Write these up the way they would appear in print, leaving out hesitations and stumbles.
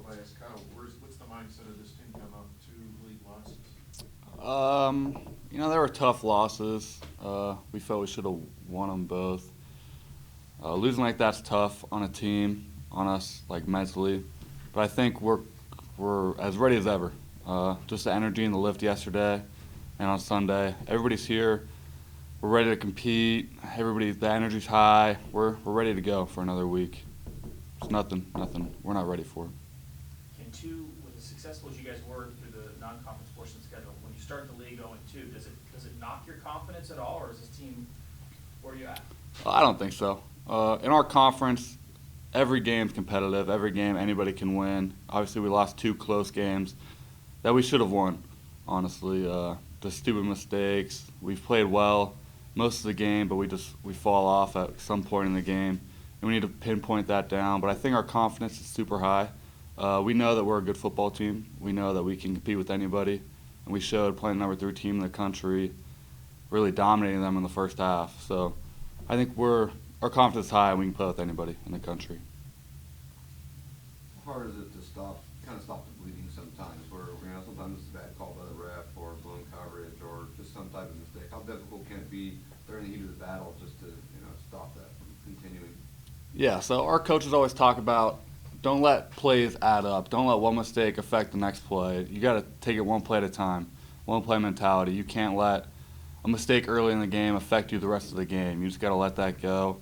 class, kind of what's the mindset of this team coming off two league losses? They were tough losses. We felt we should have won them both. Losing like that's tough on a team, on us, like mentally. But I think we're as ready as ever. Just the energy and the lift yesterday and on Sunday. Everybody's here. We're ready to compete. The energy's high. We're ready to go for another week. It's nothing we're not ready for. With as successful as you guys were through the non-conference portion of the schedule, when you start the league 0-2, does it knock your confidence at all, or is this team, where are you at? I don't think so. In our conference, every game's competitive. Every game anybody can win. Obviously, we lost 2 close games that we should have won, honestly. The stupid mistakes. We've played well most of the game, but we fall off at some point in the game, and we need to pinpoint that down. But I think our confidence is super high. We know that we're a good football team. We know that we can compete with anybody, and we showed playing number 3 team in the country, really dominating them in the first half. So I think our confidence is high, and we can play with anybody in the country. How hard is it to stop the bleeding sometimes, where sometimes it's a bad call by the ref or blown coverage or just some type of mistake? How difficult can it be during the heat of the battle just to stop that from continuing? Yeah, so our coaches always talk about don't let plays add up. Don't let one mistake affect the next play. You got to take it one play at a time, one play mentality. You can't let a mistake early in the game affect you the rest of the game. You just got to let that go.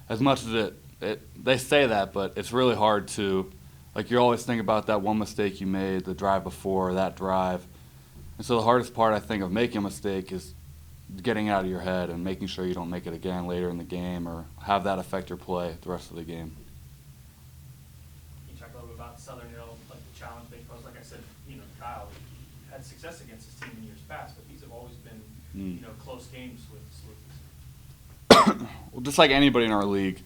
As much as they say that, but it's really hard to. Like, you're always thinking about that one mistake you made the drive before, that drive. And so the hardest part, I think, of making a mistake is getting out of your head and making sure you don't make it again later in the game or have that affect your play the rest of the game. Can you talk a little bit about Southern Hill, like the challenge they pose? Like I said, Kyle had success against this team in years past, but these have always been, close games with Well, just like anybody in our league,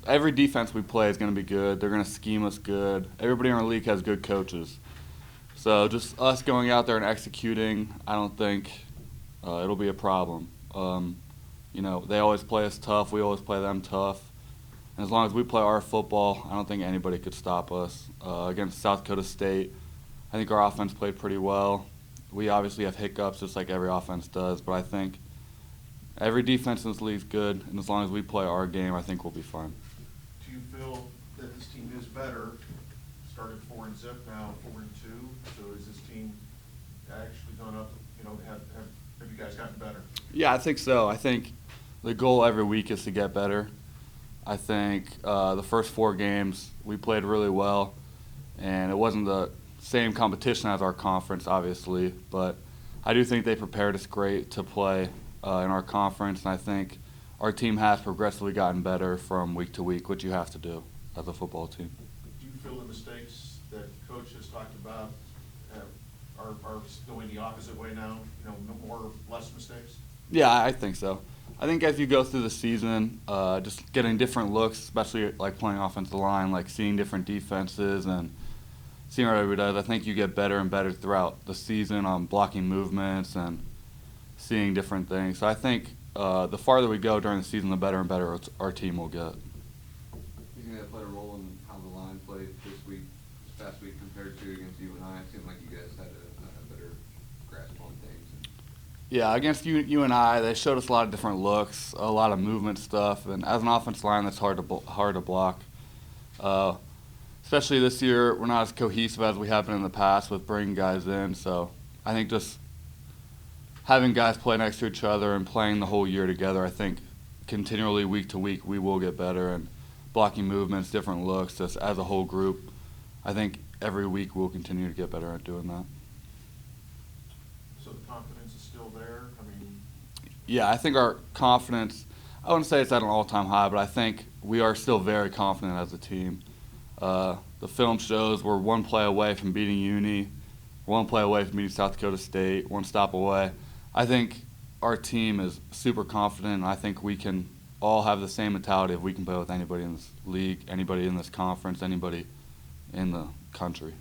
every defense we play is going to be good. They're going to scheme us good. Everybody in our league has good coaches. So just us going out there and executing, I don't think it'll be a problem. They always play us tough. We always play them tough. And as long as we play our football, I don't think anybody could stop us. Against South Dakota State, I think our offense played pretty well. We obviously have hiccups just like every offense does, but I think every defense in this league is good, and as long as we play our game, I think we'll be fine. Do you feel that this team is better? Started 4-0, now 4-2. So is this team actually gone up? Have you guys gotten better? Yeah, I think so. I think the goal every week is to get better. I think the first 4 games we played really well, and it wasn't the same competition as our conference, obviously, but I do think they prepared us great to play in our conference, and I think our team has progressively gotten better from week to week, which you have to do as a football team. Do you feel the mistakes that Coach has talked about are going the opposite way now? Less mistakes? Yeah, I think so. I think as you go through the season, just getting different looks, especially like playing offensive line, like seeing different defenses and seeing what everybody does, I think you get better and better throughout the season on blocking movements and seeing different things. So I think the farther we go during the season, the better and better our team will get. You think that played a role in how the line played this past week compared to against UNI? It seemed like you guys had a better grasp on things. Yeah, against UNI, they showed us a lot of different looks, a lot of movement stuff, and as an offensive line, that's hard to block. Especially this year, we're not as cohesive as we have been in the past with bringing guys in. So I think just having guys play next to each other and playing the whole year together, I think continually week to week we will get better, and blocking movements, different looks, just as a whole group, I think every week we'll continue to get better at doing that. So the confidence is still there? Yeah, I think our confidence, I wouldn't say it's at an all-time high, but I think we are still very confident as a team. The film shows we're one play away from beating Uni, one play away from beating South Dakota State, one stop away. I think our team is super confident, and I think we can all have the same mentality if we can play with anybody in this league, anybody in this conference, anybody in the country.